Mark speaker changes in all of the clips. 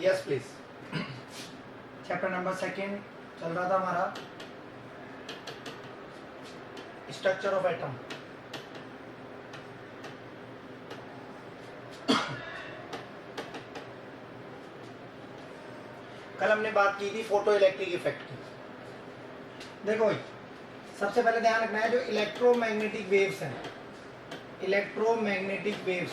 Speaker 1: Yes please. Chapter number 2 चल रहा था हमारा स्ट्रक्चर ऑफ एटम। कल हमने बात की थी फोटो इलेक्ट्रिक इफेक्ट की। देखो भाई, सबसे पहले ध्यान रखना है जो इलेक्ट्रोमैग्नेटिक वेव्स हैं, इलेक्ट्रोमैग्नेटिक वेव्स,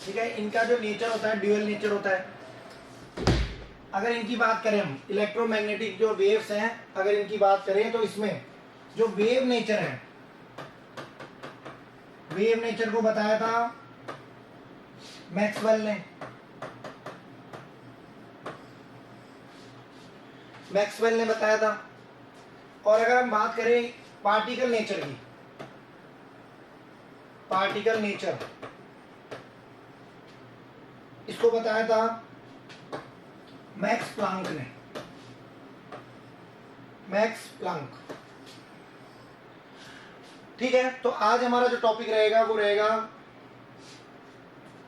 Speaker 1: ठीक है, इनका जो नेचर होता है ड्यूअल नेचर होता है। अगर इनकी बात करें हम, इलेक्ट्रोमैग्नेटिक जो वेव्स हैं अगर इनकी बात करें तो इसमें जो वेव नेचर है, वेव नेचर को बताया था मैक्सवेल ने। मैक्सवेल ने बताया था। और अगर हम बात करें पार्टिकल नेचर की, पार्टिकल नेचर, इसको बताया था मैक्स प्लांक ने, मैक्स प्लांक। ठीक है, तो आज हमारा जो टॉपिक रहेगा वो रहेगा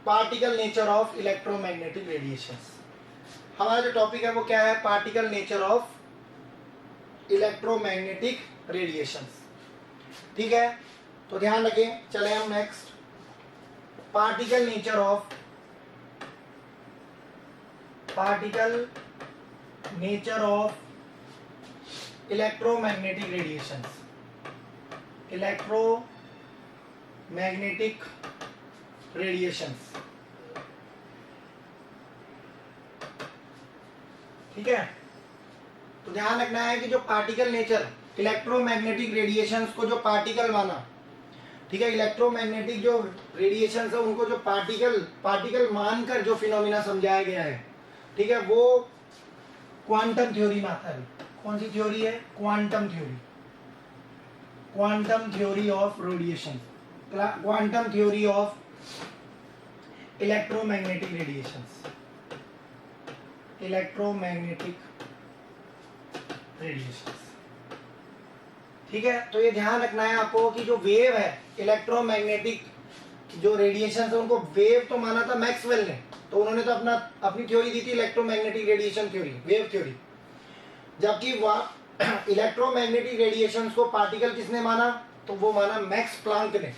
Speaker 1: particle nature of electromagnetic radiations. हमारा जो टॉपिक है वो क्या है? Particle nature of electromagnetic radiations. ठीक है, तो ध्यान रखें। चले हम next, particle nature of, particle nature of electromagnetic radiations, electromagnetic radiations. ठीक है, तो ध्यान रखना है कि जो पार्टिकल नेचर, इलेक्ट्रोमैग्नेटिक रेडिएशंस को जो पार्टिकल माना, ठीक है, इलेक्ट्रोमैग्नेटिक जो रेडिएशंस है उनको जो पार्टिकल मानकर जो फिनोमिना समझाया गया है, ठीक है, वो क्वांटम थ्योरी में आता है। कौन सी थ्योरी है? Quantum theory, quantum theory of radiation, quantum theory of electromagnetic radiations, electromagnetic radiations. ठीक है, तो ये ध्यान रखना है आपको कि जो वेव है, इलेक्ट्रोमैग्नेटिक जो रेडिएशंस है उनको वेव तो माना था मैक्सवेल ने, तो उन्होंने तो अपनी थ्योरी दी थी electromagnetic radiation theory, wave theory. जबकि इलेक्ट्रोमैग्नेटिक रेडिएशंस को पार्टिकल किसने माना? तो वो माना मैक्स प्लांक ने।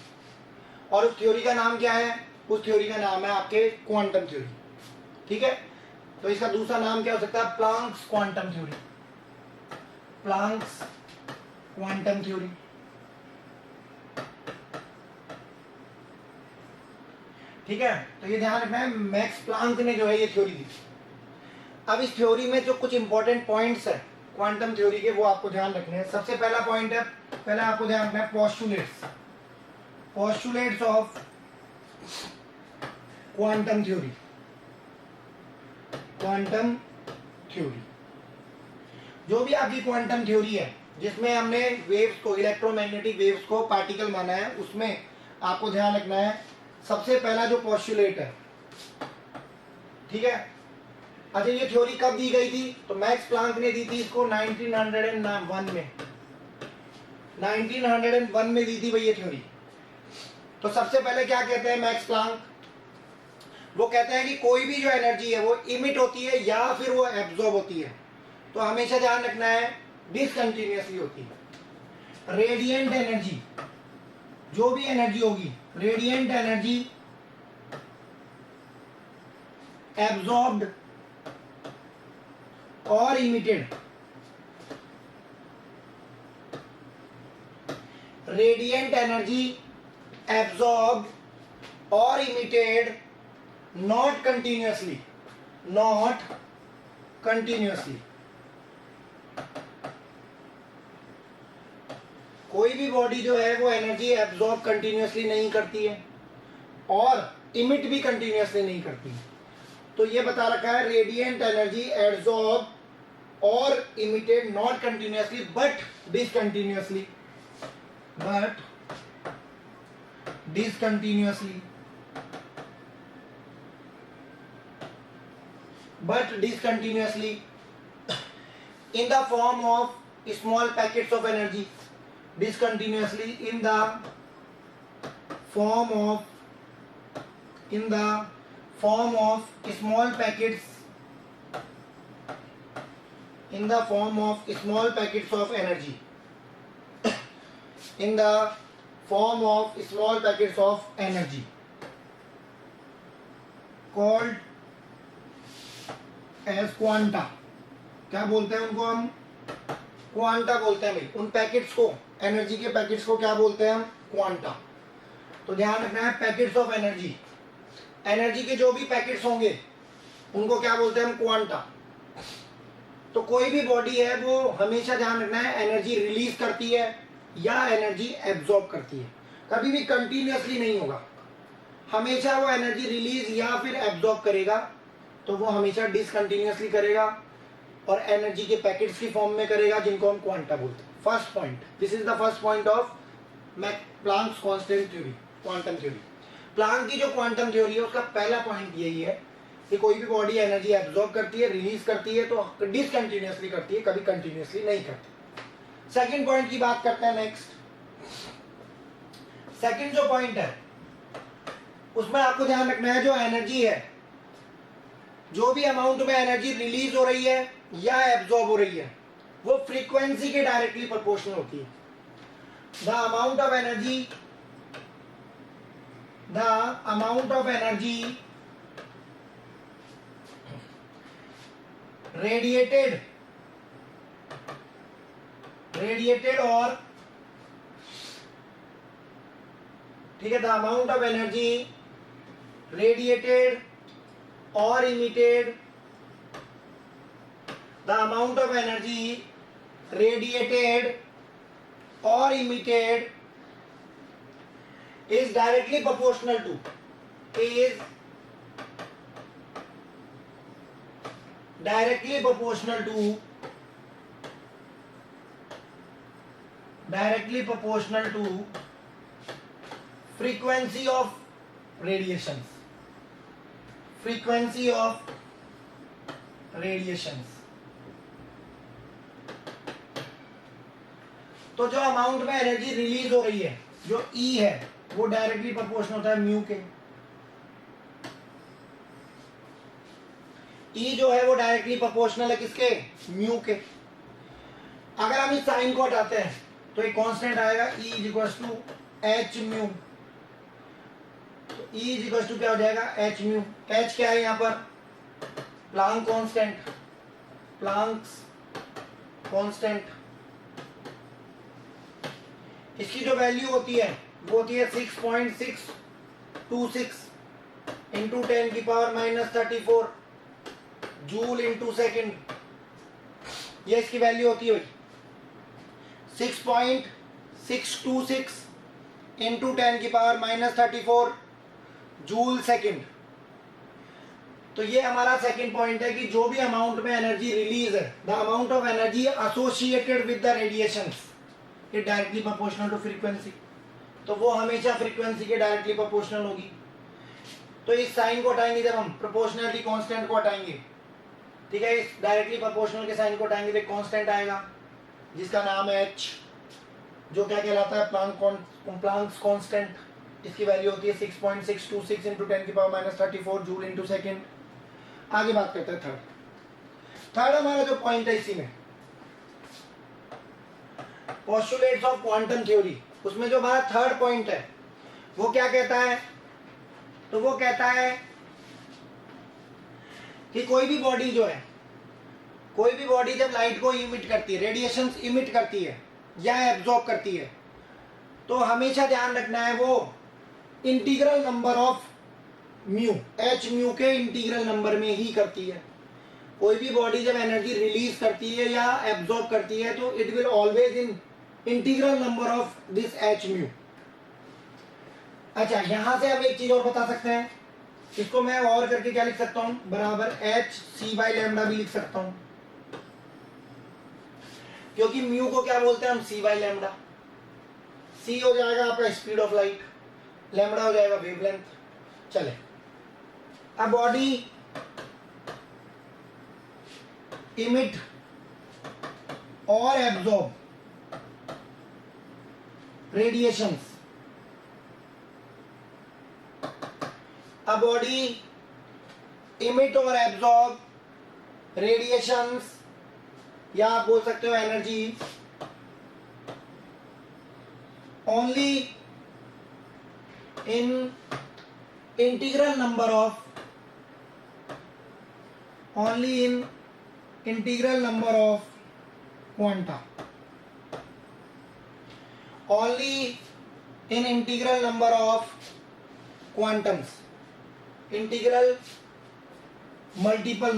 Speaker 1: और उस थ्योरी का नाम क्या है? उस थ्योरी का नाम है आपके क्वांटम थ्योरी। ठीक है, तो इसका दूसरा नाम क्या हो सकता है? Planck's quantum theory, Planck's quantum theory. ठीक है, तो ये ध्यान रखना है, मैक्स प्लांक ने जो है ये थ्योरी दी। अब इस थ्योरी में जो कुछ इंपॉर्टेंट पॉइंट्स है क्वांटम थ्योरी के, वो आपको ध्यान रखने हैं। सबसे पहला पॉइंट है, पहले आपको ध्यान रखना है postulates, postulates of quantum theory, quantum theory. जो भी आपकी क्वांटम थ्योरी है जिसमें हमने वेव्स को, इलेक्ट्रोमैग्नेटिक वेव्स को पार्टिकल माना है, उसमें आपको ध्यान रखना है सबसे पहला जो पोस्टुलेट है। ठीक है, अच्छा ये थ्योरी कब दी गई थी? तो मैक्स प्लांक ने दी थी इसको 1901 में, 1901 में दी थी भाई ये थ्योरी। तो सबसे पहले क्या कहते हैं मैक्स प्लांक? वो कहते हैं कि कोई भी जो एनर्जी है वो इमिट होती है या फिर वो एब्जॉर्ब होती है, तो हमेशा ध्यान रखना है डिसकंटिन्यूअसली होती है। रेडिएंट एनर्जी, जो भी एनर्जी होगी, रेडिएंट एनर्जी एब्जॉर्ब्ड और इमिटेड, रेडिएंट एनर्जी एब्जॉर्ब्ड और emitted not continuously, not continuously. कोई भी बॉडी जो है वो एनर्जी एब्जॉर्ब कंटिन्यूअसली नहीं करती है और इमिट भी कंटिन्यूअसली नहीं करती। तो ये बता रखा है रेडिएंट एनर्जी एब्जॉर्ब और emitted not continuously but discontinuously, but discontinuously, but discontinuously in the form of small packets of energy, discontinuously in the form of in the form of small packets, in the form of small packets of energy, in the form of small packets of energy called as quanta. क्या बोलते हैं उनको हम? Quanta बोलते हैं भाई. उन packets को, एनर्जी के पैकेट्स को क्या बोलते हैं हम? क्वांटा. तो ध्यान रखना है, पैकेट्स ऑफ एनर्जी, एनर्जी के जो भी पैकेट्स होंगे उनको क्या बोलते हैं हम? क्वांटा. तो कोई भी बॉडी है वो हमेशा ध्यान रखना है एनर्जी रिलीज करती है या एनर्जी एब्जॉर्ब करती है. कभी भी कंटिन्यूअसली नहीं होगा, हमेशा वो एनर्जी रिलीज या फिर एब्जॉर्ब करेगा. तो वो हमेशा डिसकंटिन्यूअसली करेगा और एनर्जी के पैकेट्स की फॉर्म में करेगा, जिनको हम क्वांटा बोलते हैं. First point, this is the first point of Planck's constant theory, quantum theory. Planck की जो क्वांटम थ्योरी है उसका पहला पॉइंट यही है कि कोई भी बॉडी एनर्जी एब्जॉर्ब करती है, रिलीज करती है तो डिसकंटिन्यूअसली करती है, कभी कंटिन्यूअसली नहीं करती. सेकंड पॉइंट की बात करते हैं. नेक्स्ट, सेकंड जो पॉइंट है उसमें आपको ध्यान रखना है, जो एनर्जी है, जो भी अमाउंट में एनर्जी रिलीज हो रही है या एब्जॉर्ब हो रही है, वो फ्रीक्वेंसी के डायरेक्टली प्रोपोर्शनल होती है. The amount of energy, the amount of energy radiated और, ठीक है, the amount of energy radiated or emitted, the amount of energy radiated or emitted is directly proportional to, is directly proportional to frequency of radiations, frequency of radiations. तो जो amount में energy release हो रही है, जो E है, वो directly proportional होता है म्यू के. E जो है वो डायरेक्टली प्रोपोर्शनल है किसके? म्यू के. अगर हम इस साइन को हटाते हैं तो एक कांस्टेंट आएगा E is equal to h mu. E is equal to क्या हो जाएगा? H mu. एच क्या है यहाँ पर? Planck constant, Planck's constant. इसकी जो वैल्यू होती है वो होती है 6.626 इंटू 10 की पावर -34 जूल इंटू सेकेंड. ये इसकी वैल्यू होती है 6.626 इंटू 10 की पावर -34 जूल सेकेंड. तो ये हमारा सेकंड पॉइंट है कि जो भी अमाउंट में एनर्जी रिलीज है, the amount of energy associated with the radiations, ये डायरेक्टली प्रोपोर्शनल टू फ्रीक्वेंसी. तो वो हमेशा फ्रीक्वेंसी के डायरेक्टली प्रोपोर्शनल होगी. तो इस साइन को हटाएंगे जब हम, प्रोपोर्शनलिटी कांस्टेंट को हटाएंगे, ठीक है, इस डायरेक्टली प्रोपोर्शनल के साइन को हटाएंगे तो कांस्टेंट आएगा जिसका नाम है एच, जो क्या कहलाता है? Planck's constant. इसकी वैल्यू होती है 6.626 इंटू 10 की पावर -34 जूल इंटू सेकेंड. आगे बात करते हैं थर्ड हमारा जो पॉइंट है इसी में, पोस्टुलेट्स ऑफ क्वांटम थ्योरी, उसमें जो हमारा थर्ड पॉइंट है वो क्या कहता है? तो वो कहता है कि कोई भी बॉडी जो है, कोई भी बॉडी जब लाइट को इमिट करती है, रेडिएशंस इमिट करती है या एब्जॉर्ब करती है, तो हमेशा ध्यान रखना है वो integral number of mu, H mu के इंटीग्रल नंबर में ही करती है. कोई भी बॉडी जब एनर्जी रिलीज करती है या एब्जॉर्ब करती है तो it will always in integral number of this H mu. अच्छा, यहां से हम एक चीज और बता सकते हैं, इसको मैं और करके क्या लिख सकता हूं? बराबर एच सी बाई लैम्डा भी लिख सकता हूं, क्योंकि म्यू को क्या बोलते हैं हम? सी बाई लैम्डा. सी हो जाएगा आपका स्पीड ऑफ लाइट, लैम्डा हो जाएगा वेवलेंथ. चले, अब बॉडी इमिट और absorb radiations. a body emit or absorb radiations या आप बोल सकते हो energy only in integral number of quanta, only in integral number of quantums, integral multiple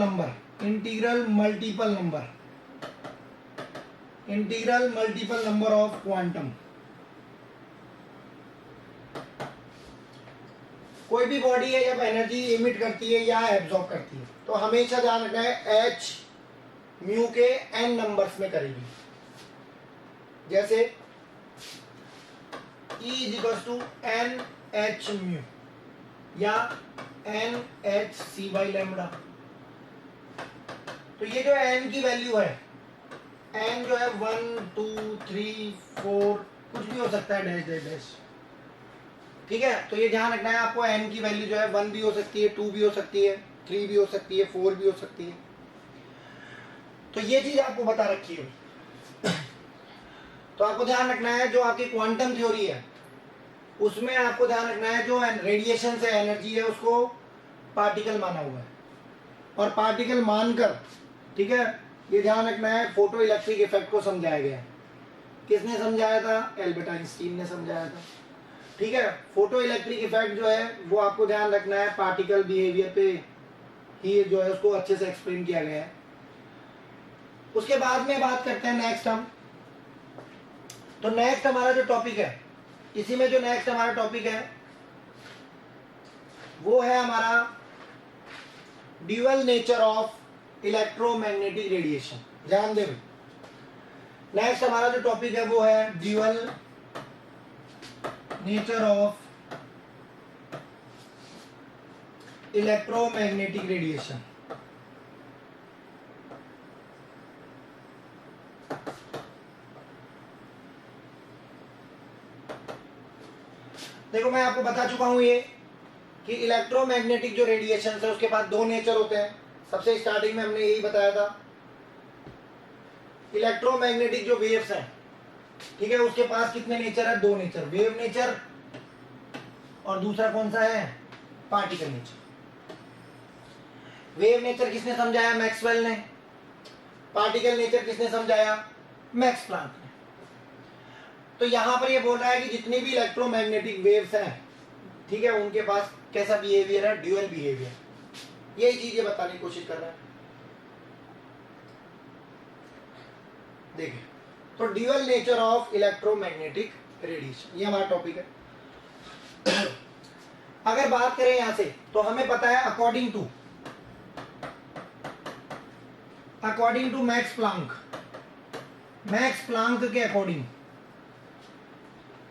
Speaker 1: number of quantum. कोई भी बॉडी है जब एनर्जी इमिट करती है या एब्जॉर्ब करती है तो हमेशा ध्यान रखना है एच म्यू के एन नंबर्स में करेगी. जैसे E is equal to N H mu या N H C by lambda. तो ये जो एन की वैल्यू है, एन जो है 1 2 3 4 कुछ भी हो सकता है, डैश डैश डैश. ठीक है, तो ये ध्यान रखना है आपको. एन की वैल्यू जो है 1 भी हो सकती है, 2 भी हो सकती है, 3 भी हो सकती है, 4 भी हो सकती है. तो ये चीज आपको बता रखी है. तो आपको ध्यान रखना है जो आपकी क्वांटम थ्योरी है उसमें आपको ध्यान रखना है जो रेडिएशन से एनर्जी है उसको पार्टिकल माना हुआ है. और पार्टिकल मानकर, ठीक है, ये ध्यान रखना है फोटो इलेक्ट्रिक इफेक्ट को समझाया गया है. किसने समझाया था? एल्बर्ट आइंस्टीन ने समझाया था. ठीक है, फोटो इलेक्ट्रिक इफेक्ट जो है वो आपको ध्यान रखना है पार्टिकल बिहेवियर पे ही जो है उसको अच्छे से एक्सप्लेन किया गया है. उसके बाद में बात करते हैं नेक्स्ट हम. तो नेक्स्ट हमारा जो टॉपिक है, इसी में जो नेक्स्ट हमारा टॉपिक है वो है हमारा dual nature of electromagnetic radiation. ध्यान दें, नेक्स्ट हमारा जो टॉपिक है वो है dual nature of electromagnetic radiation. देखो मैं आपको बता चुका हूं ये कि इलेक्ट्रोमैग्नेटिक जो रेडिएशन है उसके पास दो नेचर होते हैं. सबसे स्टार्टिंग में हमने यही बताया था. इलेक्ट्रोमैग्नेटिक जो वेव्स हैं, ठीक है, उसके पास कितने नेचर है? दो नेचर, वेव नेचर और दूसरा कौन सा है? Particle nature. वेव नेचर किसने समझाया? मैक्सवेल ने. पार्टिकल नेचर किसने समझाया? मैक्स प्लैंक ने. तो यहां पर ये बोल रहा है कि जितनी भी इलेक्ट्रोमैग्नेटिक वेव्स हैं, ठीक है, उनके पास कैसा बिहेवियर है? Dual behaviour. यही चीज ये बताने की कोशिश कर रहा है. देखिए, तो dual nature of electromagnetic radiation, ये हमारा टॉपिक है. अगर बात करें यहां से तो हमें पता है अकॉर्डिंग टू मैक्स प्लांक के अकॉर्डिंग,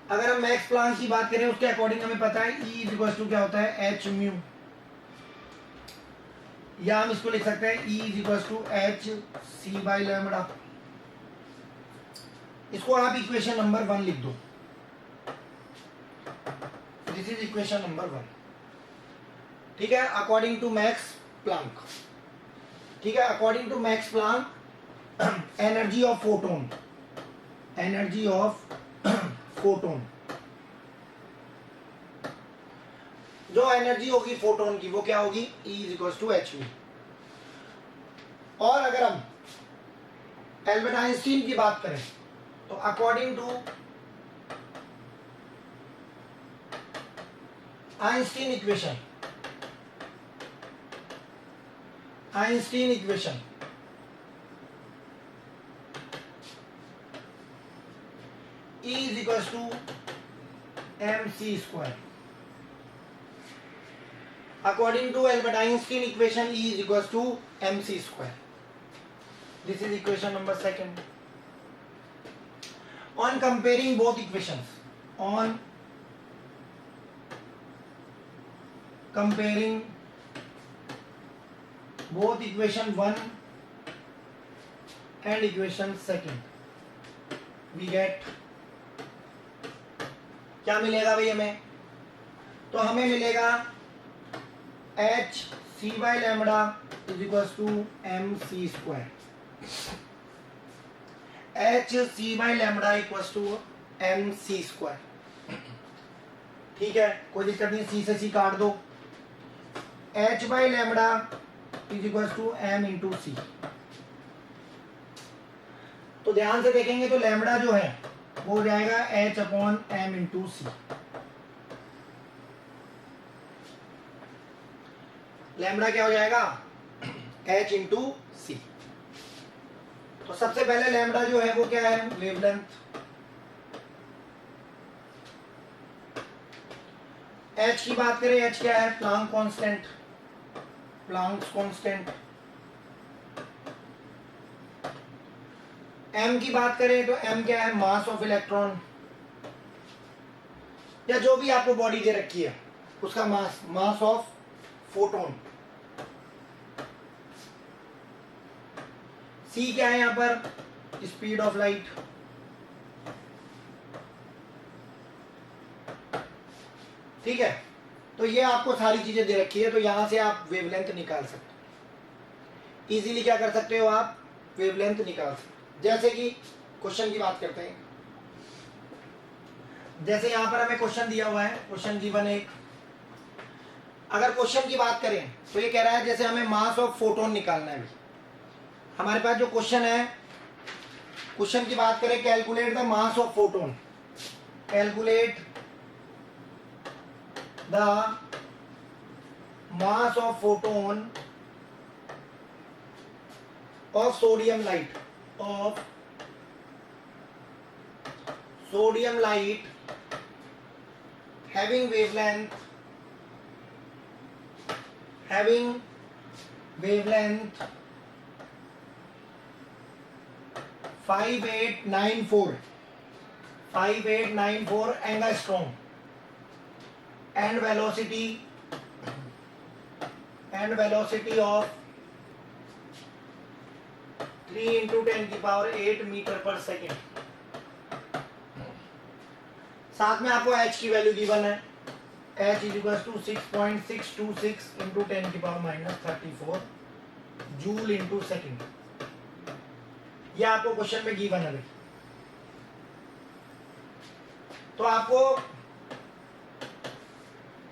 Speaker 1: अगर हम मैक्स प्लांक की बात करें उसके अकॉर्डिंग हमें पता है E इज इक्वल टू क्या होता है? एच म्यू, या हम इसको लिख सकते हैं E is equal to h C by lambda. इसको आप इक्वेशन नंबर 1 लिख दो. This is equation number 1. ठीक है, अकॉर्डिंग टू मैक्स प्लांक. ठीक है, according to Max Planck energy of photon, जो एनर्जी होगी फोटोन की वो क्या होगी? E is equal to h mu. और अगर हम एल्बर्ट आइंस्टीन की बात करें तो according to Einstein equation E is equals to mc square. According to Albert Einstein equation, E is equals to mc square. This is equation number 2. On comparing both equations, equation 1 and equation 2, we get क्या मिलेगा भाई हमें? तो हमें मिलेगा h C by lambda is equal to m c square. H C by lambda equal to m c square. ठीक है, कोई दिक्कत नहीं, सी से सी काट दो। H by lambda is equal to M into C. तो ध्यान से देखेंगे तो लैम्बडा जो है वो हो जाएगा एच अपॉन एम इंटू सी। लैम्बडा क्या हो जाएगा, एच इंटू सी। तो सबसे पहले लैम्बडा जो है वो क्या है, वेवलेंथ। एच की बात करें, एच क्या है, Planck constant, Planck constant. M की बात करें तो एम क्या है, मास ऑफ इलेक्ट्रॉन, या जो भी आपको बॉडी दे रखी है उसका मास, मास ऑफ फोटोन। सी क्या है यहां पर, स्पीड ऑफ लाइट। ठीक है, तो ये आपको सारी चीजें दे रखी है, तो यहां से आप वेवलेंथ निकाल सकते, इजीली क्या कर सकते हो आप, वेवलेंथ निकाल सकते। जैसे कि क्वेश्चन की बात करते हैं, जैसे यहां पर हमें क्वेश्चन दिया हुआ है, क्वेश्चन गिवन एक। अगर क्वेश्चन की बात करें तो ये कह रहा है जैसे हमें मास ऑफ फोटोन निकालना है। हमारे पास जो क्वेश्चन है, क्वेश्चन की बात करें, calculate the mass of photon, calculate the mass of photon of sodium light, of sodium light having wavelength 5894 angstrom and velocity of 3 into 10 की पावर 8 मीटर पर सेकेंड। साथ में आपको h की वैल्यू गिवन है, h is equal to 6.626 into 10 की power minus 34 joule into second. ये आपको क्वेश्चन में गिवन है। तो आपको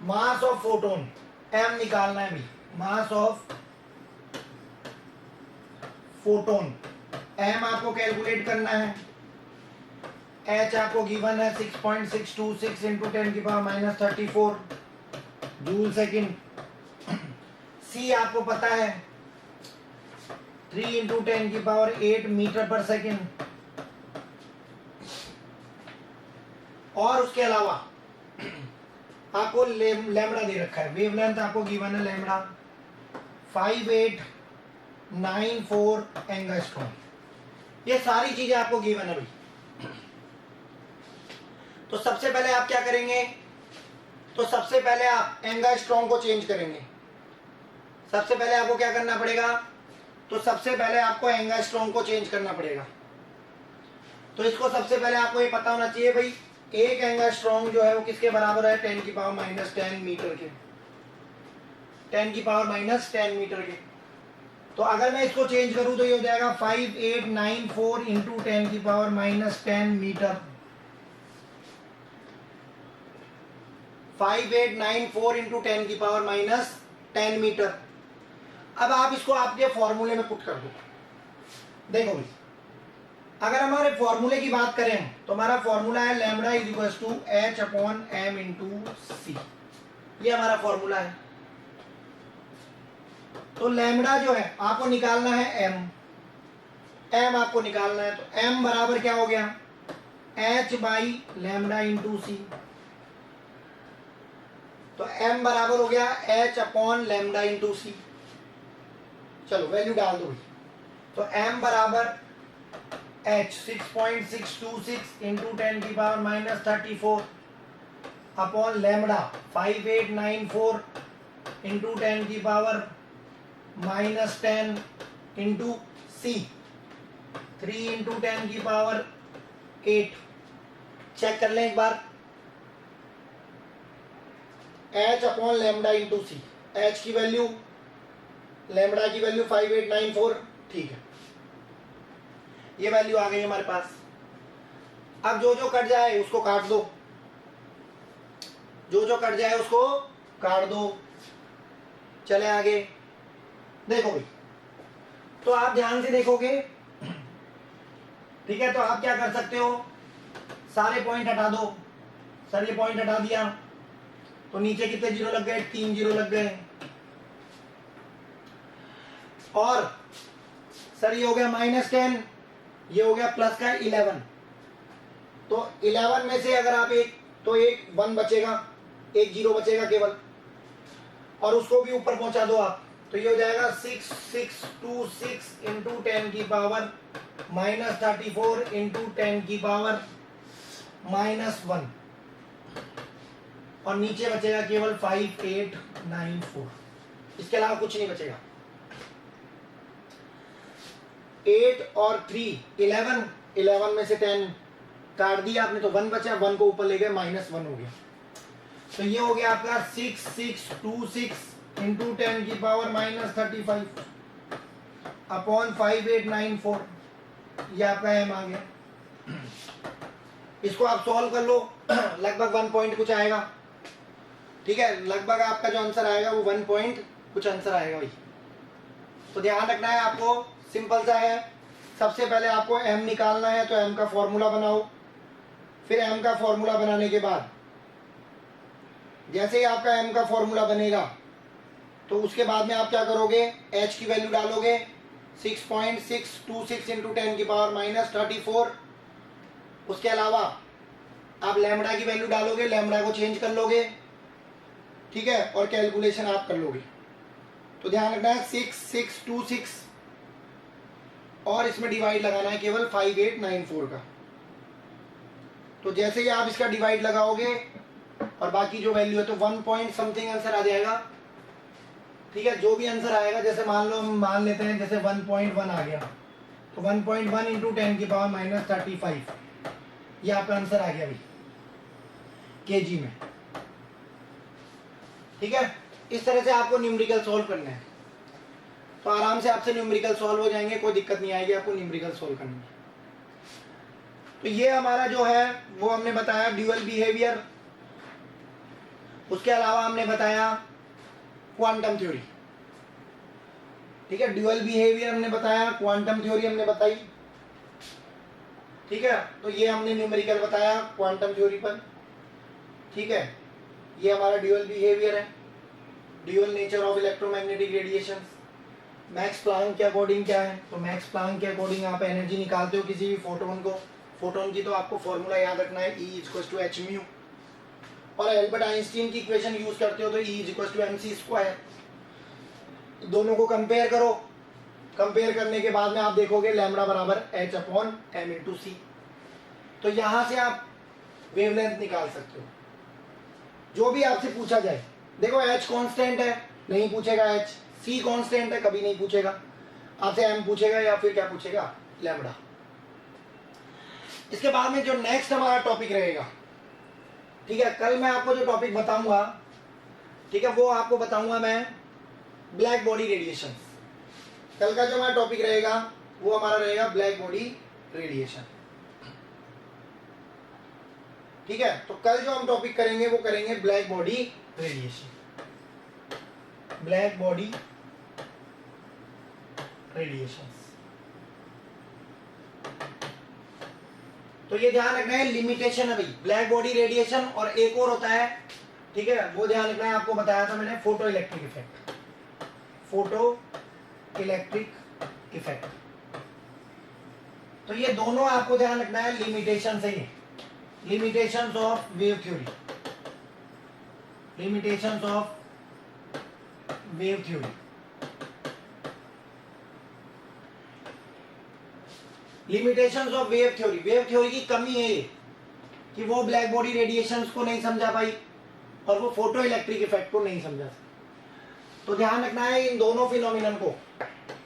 Speaker 1: मास ऑफ फोटोन m निकालना है भी, मास ऑफ फोटोन m आपको कैलकुलेट करना है। h आपको गिवन है 6.626 इंटू 10 की power minus 34 joule second. c आपको पता है 3 इंटू 10 की पावर 8 मीटर पर सेकेंड। और उसके अलावा आपको लैम्बडा दे रखा है, वेवलेंथ आपको गिवन है लैम्बडा 5894 एंगस्ट्रॉम। ये सारी चीजें आपको गिवन है भाई। तो सबसे पहले आप क्या करेंगे, तो सबसे पहले आप एंगस्ट्रॉम को चेंज करेंगे। सबसे पहले आपको क्या करना पड़ेगा, तो सबसे पहले आपको एंगस्ट्रॉम को चेंज करना पड़ेगा। तो इसको सबसे पहले आपको ये पता होना चाहिए भाई, एक एंगस्ट्रॉम जो है वो किसके बराबर है, 10 की पावर माइनस 10 मीटर के, 10 की पावर माइनस 10 मीटर के। तो अगर मैं इसको चेंज करूं तो ये हो जाएगा 5894 इंटू 10 की पावर माइनस 10 मीटर। 5894 इंटू 10 की पावर माइनस 10 मीटर। अब आप इसको आपके फॉर्मूले में पुट कर दो। देखो भाई, अगर हमारे फॉर्मूले की बात करें तो हमारा फॉर्मूला है lambda is equal to H upon M into C. ये हमारा फॉर्मूला है। तो लैम्बडा जो है आपको निकालना है एम आपको निकालना है। तो एम बराबर क्या हो गया, H by lambda into C. तो एम बराबर हो गया एच अपॉन लैम्बडा इंटू सी। चलो वैल्यू डाल दो। तो एम बराबर एच 6.626 इंटू 10 की power minus 34 upon lambda 5894 into 10 की पावर माइनस 10 इंटू सी 3 इंटू 10 की पावर 8। चेक कर लें एक बार, एच अपॉन लैम्बडा इंटू सी। एच की वैल्यू, लैम्बडा की वैल्यू 5894, ठीक है, ये वैल्यू आ गई हमारे पास। अब जो जो कट जाए उसको काट दो, जो जो कट जाए उसको काट दो। चले आगे, देखो भाई, तो आप ध्यान से देखोगे, ठीक है, तो आप क्या कर सकते हो, सारे पॉइंट हटा दो। सर ये पॉइंट हटा दिया तो नीचे कितने जीरो लग गए, 3 जीरो लग गए। और सर ये हो गया -10, ये हो गया प्लस का 11। तो 11 में से अगर आप एक, तो एक 1 बचेगा, एक जीरो बचेगा केवल, और उसको भी ऊपर पहुंचा दो आप, तो ये हो जाएगा 6626 इंटू 10 की पावर -34 इंटू 10 की पावर -1, और नीचे बचेगा केवल 5894, इसके अलावा कुछ नहीं बचेगा। 8 और 3 11, 11 में से 10 काट दिया आपने तो 1 बचा, 1 को ऊपर ले गए, -1 हो गया। तो ये हो गया आपका 6626 इंटू 10 की पावर -35 अपॉन 5894, ये आपका एम आ गया। इसको आप सॉल्व कर लो, लगभग 1 पॉइंट कुछ आएगा, ठीक है, लगभग आपका जो आंसर आएगा वो 1 पॉइंट कुछ आंसर आएगा भाई। तो ध्यान रखना है आपको, सिंपल सा है। सबसे पहले आपको m निकालना है, तो m का फॉर्मूला बनाओ। फिर m का फॉर्मूला बनाने के बाद जैसे ही आपका m का फॉर्मूला बनेगा तो उसके बाद में आप क्या करोगे, h की वैल्यू डालोगे 6.626 इंटू 10 की पावर -34। उसके अलावा आप लैम्बडा की वैल्यू डालोगे, लैम्बडा को चेंज कर लोगे, ठीक है, और कैलकुलेशन आप कर लोगे। तो ध्यान रखना है 6626 और इसमें डिवाइड लगाना है केवल 5894 का। तो जैसे ही आप इसका डिवाइड लगाओगे और बाकी जो वैल्यू है तो 1 पॉइंट समथिंग आंसर आ जाएगा, ठीक है। जो भी आंसर आएगा, जैसे मान लो, मान लेते हैं जैसे 1.1 आ गया, तो 1.1 इंटू 10 की पावर -35, ये आपका आंसर आ गया भाई केजी में, ठीक है। इस तरह से आपको न्यूमेरिकल सॉल्व करना है, तो आराम से आपसे न्यूमेरिकल सॉल्व हो जाएंगे, कोई दिक्कत नहीं आएगी आपको न्यूमेरिकल सॉल्व करने में। तो ये हमारा जो है वो हमने बताया ड्यूअल बिहेवियर, उसके अलावा हमने बताया क्वांटम थ्योरी, ठीक है। ड्यूअल बिहेवियर हमने बताया, क्वांटम थ्योरी हमने बताई, ठीक है। तो ये हमने न्यूमेरिकल बताया क्वांटम थ्योरी पर, ठीक है। ये हमारा ड्यूअल बिहेवियर है, dual nature of electromagnetic radiation. Max Planck के अकॉर्डिंग क्या है, तो मैक्स प्लैंक के अकॉर्डिंग आप एनर्जी निकालते हो किसी भी फोटोन को, फोटोन की तो आपको फॉर्मूला याद रखना है E=hμ, और एल्बर्ट आइंस्टीन की इक्वेशन यूज करते हो तो E=mc²। दोनों को कंपेयर करो, कंपेयर करने के बाद में आप देखोगे लैम्बडा बराबर h/m/c। तो यहां से आप वेवलेंथ निकाल सकते हो, जो भी आपसे पूछा जाए। देखो h कांस्टेंट है, नहीं पूछेगा h, c कांस्टेंट है, कभी नहीं पूछेगा आपसे, m पूछेगा या फिर क्या पूछेगा, लैम्बडा। इसके बाद में जो नेक्स्ट हमारा टॉपिक रहेगा, ठीक है, कल मैं आपको जो टॉपिक बताऊंगा, ठीक है, वो आपको बताऊंगा मैं ब्लैक बॉडी रेडिएशन। कल का जो हमारा टॉपिक रहेगा वो हमारा रहेगा ब्लैक बॉडी रेडिएशन, ठीक है। तो कल जो हम टॉपिक करेंगे वो करेंगे black body radiation, black body radiation. तो ये ध्यान रखना है, लिमिटेशन है भाई ब्लैक बॉडी रेडिएशन, और एक और होता है, ठीक है, वो ध्यान रखना है, आपको बताया था मैंने, photo electric effect, photo electric effect. तो ये दोनों आपको ध्यान रखना है, लिमिटेशन से, limitations of wave theory, limitations of wave theory. Limitations of wave theory, wave theory की कमी है ये कि वो ब्लैक बॉडी रेडिएशंस को नहीं समझा पाई और वो फोटो इलेक्ट्रिक इफेक्ट को नहीं समझा। तो ध्यान रखना है, इन दोनों फिनोमिनन को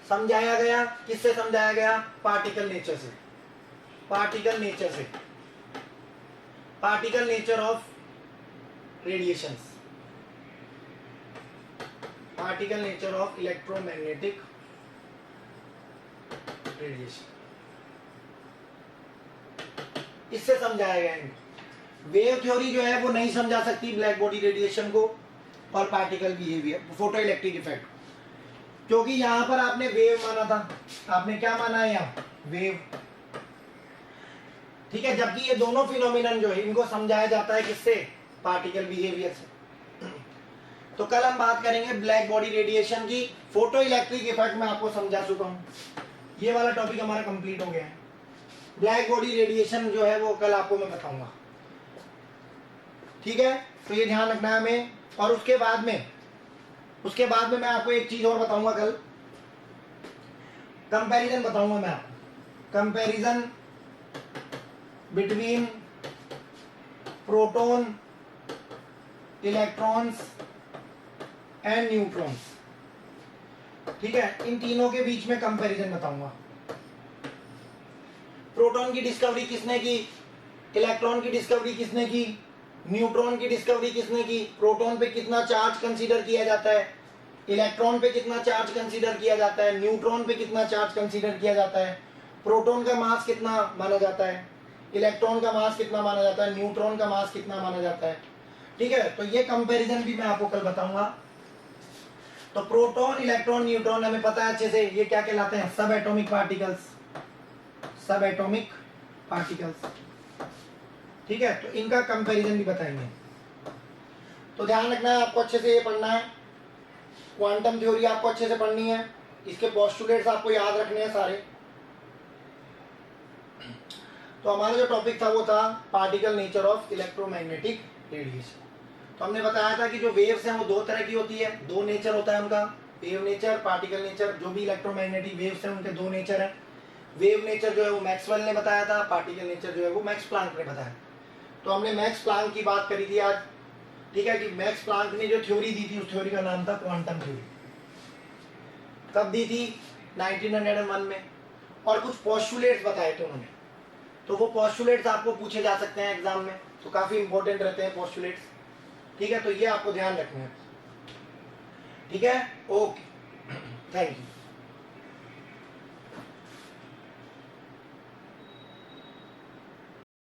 Speaker 1: समझाया गया, किससे समझाया गया, पार्टिकल नेचर से, पार्टिकल नेचर से, particle nature of radiations. Particle nature of electromagnetic radiation, इससे समझाया गया है। वेव थ्योरी जो है वो नहीं समझा सकती ब्लैक बॉडी रेडिएशन को और particle behaviour, photo electric effect, क्योंकि यहां पर आपने वेव माना था। आपने क्या माना है यहाँ? वेव। ठीक है, जबकि ये दोनों फिनोमिनन जो है इनको समझाया जाता है किससे? पार्टिकल बिहेवियर से। तो कल हम बात करेंगे ब्लैक बॉडी रेडिएशन की, फोटो इलेक्ट्रिक इफेक्ट मैं आपको समझा चुका हूं। ये वाला टॉपिक हमारा कंप्लीट हो गया है। ब्लैक बॉडी रेडिएशन जो है वो कल आपको मैं बताऊंगा। ठीक है, तो ये ध्यान रखना है हमें। और उसके बाद में मैं आपको एक चीज और बताऊंगा कल, कंपैरिजन बताऊंगा मैं आपको, comparison between proton, electrons and neutrons. ठीक है, इन तीनों के बीच में कंपैरिजन बताऊंगा। प्रोटॉन की डिस्कवरी किसने की? इलेक्ट्रॉन की डिस्कवरी किसने की? न्यूट्रॉन की डिस्कवरी किसने की? प्रोटॉन पे कितना चार्ज कंसीडर किया जाता है, इलेक्ट्रॉन पे कितना चार्ज कंसीडर किया जाता है, न्यूट्रॉन पे कितना चार्ज कंसीडर किया जाता है, प्रोटॉन का मास कितना माना जाता है, इलेक्ट्रॉन का मास कितना माना जाता है, न्यूट्रॉन का मास कितना माना जाता है। ठीक है, तो ये कंपैरिजन भी मैं आपको कल बताऊंगा। तो प्रोटॉन, इलेक्ट्रॉन, न्यूट्रॉन हमें पता है अच्छे से, ये क्या कहलाते हैं? सब एटॉमिक पार्टिकल्स, सब एटॉमिक पार्टिकल्स। ठीक है, तो इनका कंपैरिजन भी बताएंगे। तो ध्यान रखना है, आपको अच्छे से ये पढ़ना है। क्वांटम थ्योरी आपको अच्छे से पढ़नी है, इसके पोस्टुलेट्स आपको याद रखने हैं सारे। तो हमारा जो टॉपिक था वो था particle nature of electromagnetic radiation. तो हमने बताया था कि जो वेव्स हैं वो दो तरह की होती है, दो नेचर होता है उनका, वेव नेचर, पार्टिकल नेचर। जो भी इलेक्ट्रोमैग्नेटिक वेव्स हैं उनके दो नेचर हैं। वेव नेचर जो है वो मैक्सवेल ने बताया था, पार्टिकल नेचर जो है वो मैक्स प्लांक ने बताया। तो हमने मैक्स प्लांक की बात करी थी आज। ठीक है, कि मैक्स प्लांक ने जो थ्योरी दी थी उस थ्योरी का नाम था क्वांटम थ्योरी। कब दी थी? 1901 में। और कुछ पोस्टुलेट्स बताए थे उन्होंने। तो वो पोस्टुलेट्स आपको पूछे जा सकते हैं एग्जाम में, तो काफी इंपॉर्टेंट रहते हैं पोस्टुलेट्स। ठीक है, तो ये आपको ध्यान रखना है। ठीक है, ओके, थैंक यू।